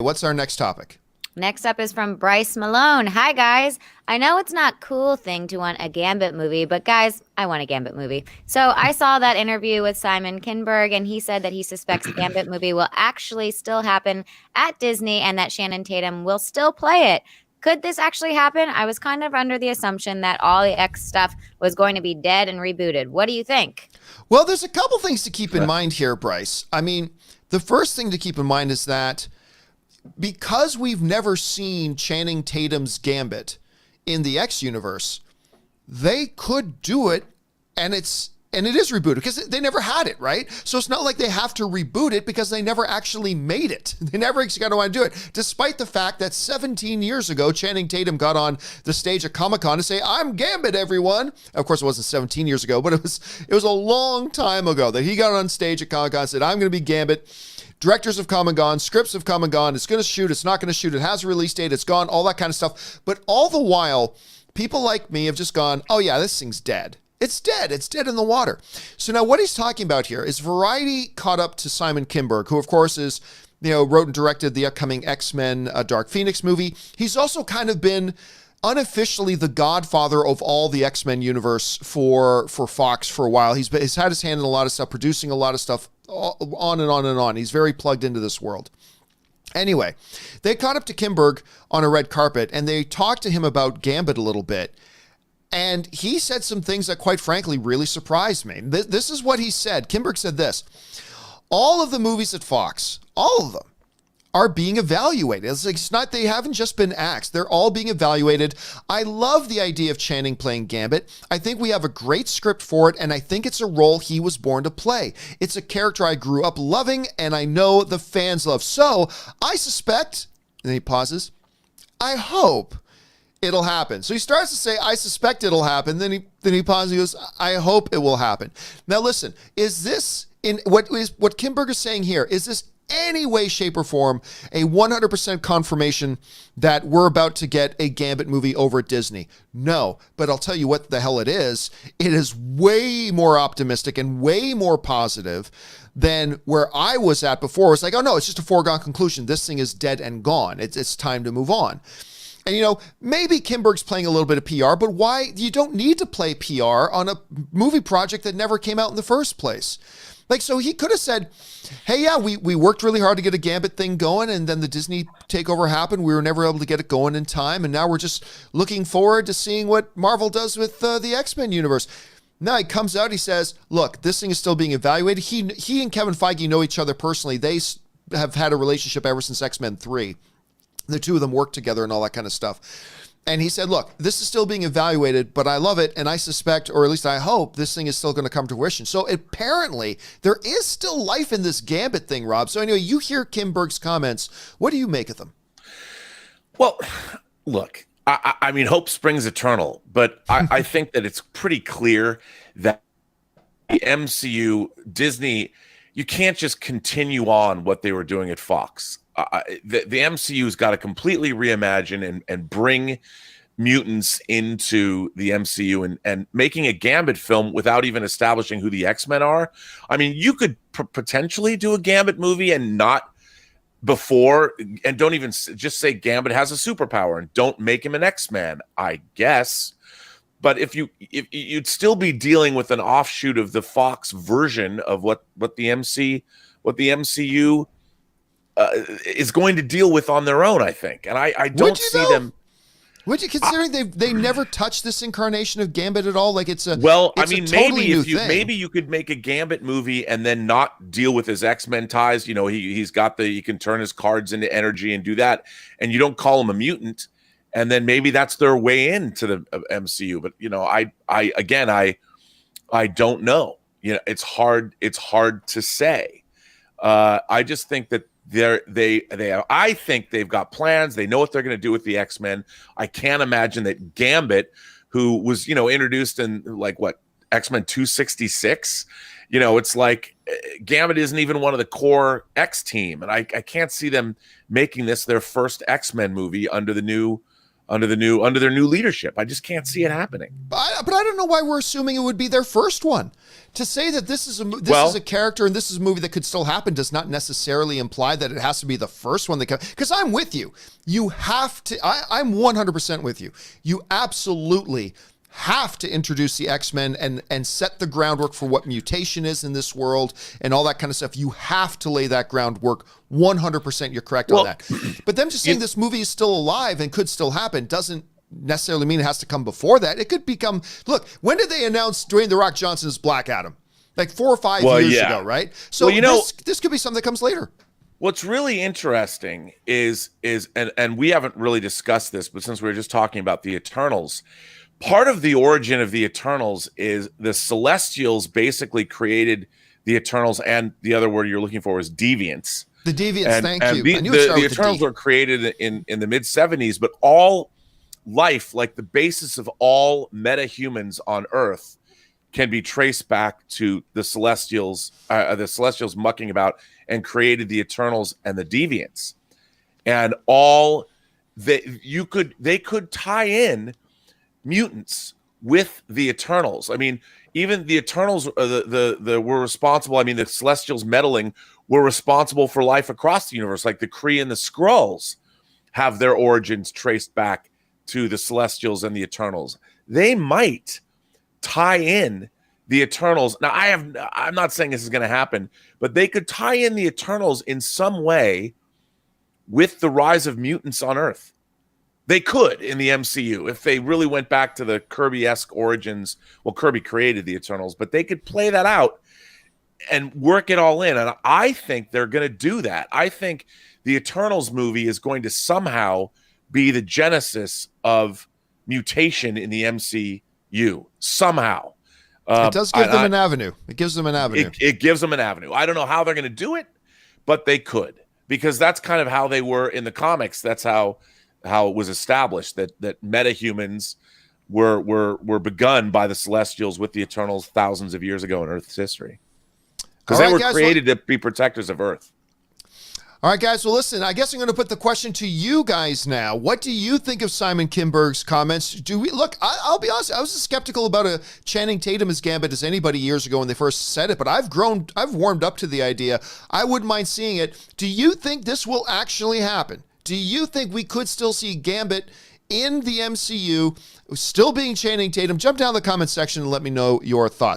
What's our next topic? Next up is from Bryce Malone. Hi, guys. I know it's not a cool thing to want a Gambit movie, but guys, I want a Gambit movie. So I saw that interview with Simon Kinberg, and he said that he suspects a Gambit movie will actually still happen at Disney and that Channing Tatum will still play it. Could this actually happen? I was kind of under the assumption that all the X stuff was going to be dead and rebooted. What do you think? Well, there's a couple things to keep in mind here, Bryce. I mean, the first thing to keep in mind is that because we've never seen Channing Tatum's Gambit in the X universe, they could do it, and it is rebooted because they never had it, right? So it's not like they have to reboot it because they never actually made it. They never actually got to want to do it, despite the fact that 17 years ago, Channing Tatum got on the stage at Comic-Con to say, "I'm Gambit, everyone." Of course, it wasn't 17 years ago, but it was a long time ago that he got on stage at Comic-Con and said, "I'm going to be Gambit." Directors have come and gone, scripts have come and gone. It's going to shoot, it's not going to shoot, it has a release date, it's gone, all that kind of stuff. But all the while, people like me have just gone, "Oh yeah, this thing's dead. It's dead. It's dead in the water." So now what he's talking about here is Variety caught up to Simon Kinberg, who of course is, wrote and directed the upcoming X-Men Dark Phoenix movie. He's also kind of been unofficially the godfather of all the X-Men universe for Fox for a while. He's had his hand in a lot of stuff, producing a lot of stuff, on and on and on. He's very plugged into this world. Anyway, they caught up to Kinberg on a red carpet and they talked to him about Gambit a little bit. And he said some things that, quite frankly, really surprised me. This is what he said. Kinberg said this: all of the movies at Fox, all of them, are being evaluated. It's not, they haven't just been axed. They're all being evaluated. I love the idea of Channing playing Gambit. I think we have a great script for it, and I think it's a role he was born to play. It's a character I grew up loving, and I know the fans love. So I suspect, and then he pauses, I hope it'll happen. So he starts to say, "I suspect it'll happen." Then he pauses. He goes, "I hope it will happen." Now listen, is this in what Kinberg is saying here? Is this any way, shape, or form a 100% confirmation that we're about to get a Gambit movie over at Disney? No, but I'll tell you what the hell it is. It is way more optimistic and way more positive than where I was at before. It's like, oh no, it's just a foregone conclusion. This thing is dead and gone. It's time to move on. And, maybe Kinberg's playing a little bit of PR, but why? You don't need to play PR on a movie project that never came out in the first place. Like, so he could have said, "Hey, yeah, we worked really hard to get a Gambit thing going, and then the Disney takeover happened. We were never able to get it going in time, and now we're just looking forward to seeing what Marvel does with the X-Men universe." Now he comes out, he says, "Look, this thing is still being evaluated." He and Kevin Feige know each other personally. They have had a relationship ever since X-Men 3. The two of them work together and all that kind of stuff. And he said, "Look, this is still being evaluated, but I love it, and I suspect, or at least I hope, this thing is still going to come to fruition." So apparently, there is still life in this Gambit thing, Rob. So anyway, you hear Kinberg's comments. What do you make of them? Well, look, I mean, hope springs eternal, but I think that it's pretty clear that the MCU, Disney, you can't just continue on what they were doing at Fox. The MCU's got to completely reimagine and bring mutants into the MCU, and making a Gambit film without even establishing who the X-Men are. I mean, you could potentially do a Gambit movie and not before, and don't even just say Gambit has a superpower and don't make him an X-Man, I guess. But if you'd still be dealing with an offshoot of the Fox version of what the MCU is going to deal with on their own, I think. And I don't see them. Would you, considering they never touched this incarnation of Gambit at all? Like it's a I mean, maybe you could make a Gambit movie and then not deal with his X-Men ties. He can turn his cards into energy and do that, and you don't call him a mutant, and then maybe that's their way into the MCU. But I don't know. It's hard to say. I just think that I think they've got plans. They know what they're going to do with the X-Men. I can't imagine that Gambit, who was, introduced in X-Men 266, it's like Gambit isn't even one of the core X team. And I can't see them making this their first X-Men movie under the new under their new leadership. I just can't see it happening. But I don't know why we're assuming it would be their first one. To say that this is a character and this is a movie that could still happen does not necessarily imply that it has to be the first one that comes. Because I'm with you. You have to. I'm 100% with you. You absolutely have to introduce the X-Men and set the groundwork for what mutation is in this world and all that kind of stuff. You have to lay that groundwork. 100%. You're correct on that. But them just saying this movie is still alive and could still happen doesn't necessarily mean it has to come before that. It could become, look, when did they announce Dwayne "The Rock" Johnson as Black Adam? Like 4 or 5 years ago, right? So this could be something that comes later. What's really interesting is and we haven't really discussed this, but since we were just talking about the Eternals, part of the origin of the Eternals is the Celestials basically created the Eternals, and the other word you're looking for is deviants. The deviants, thank you. The Eternals were created in the mid-70s, but all life, like the basis of all meta-humans on Earth, can be traced back to the Celestials mucking about and created the Eternals and the deviants. And they could tie in mutants with the Eternals. I mean, even the Eternals were responsible. I mean, the Celestials meddling were responsible for life across the universe. Like the Kree and the Skrulls have their origins traced back to the Celestials and the Eternals. They might tie in the Eternals. Now, I'm not saying this is going to happen, but they could tie in the Eternals in some way with the rise of mutants on Earth. They could in the MCU if they really went back to the Kirby-esque origins. Well, Kirby created the Eternals, but they could play that out and work it all in. And I think they're going to do that. I think the Eternals movie is going to somehow be the genesis of mutation in the MCU. Somehow. It does give them an avenue. It gives them an avenue. It gives them an avenue. I don't know how they're going to do it, but they could. Because that's kind of how they were in the comics. That's how it was established that metahumans were begun by the Celestials with the Eternals thousands of years ago in Earth's history. Because they were created to be protectors of Earth. All right, guys. Well, listen, I guess I'm going to put the question to you guys now. What do you think of Simon Kinberg's comments? I'll be honest, I was as skeptical about a Channing Tatum as Gambit as anybody years ago when they first said it, but I've warmed up to the idea. I wouldn't mind seeing it. Do you think this will actually happen? Do you think we could still see Gambit in the MCU still being Channing Tatum? Jump down in the comment section and let me know your thoughts.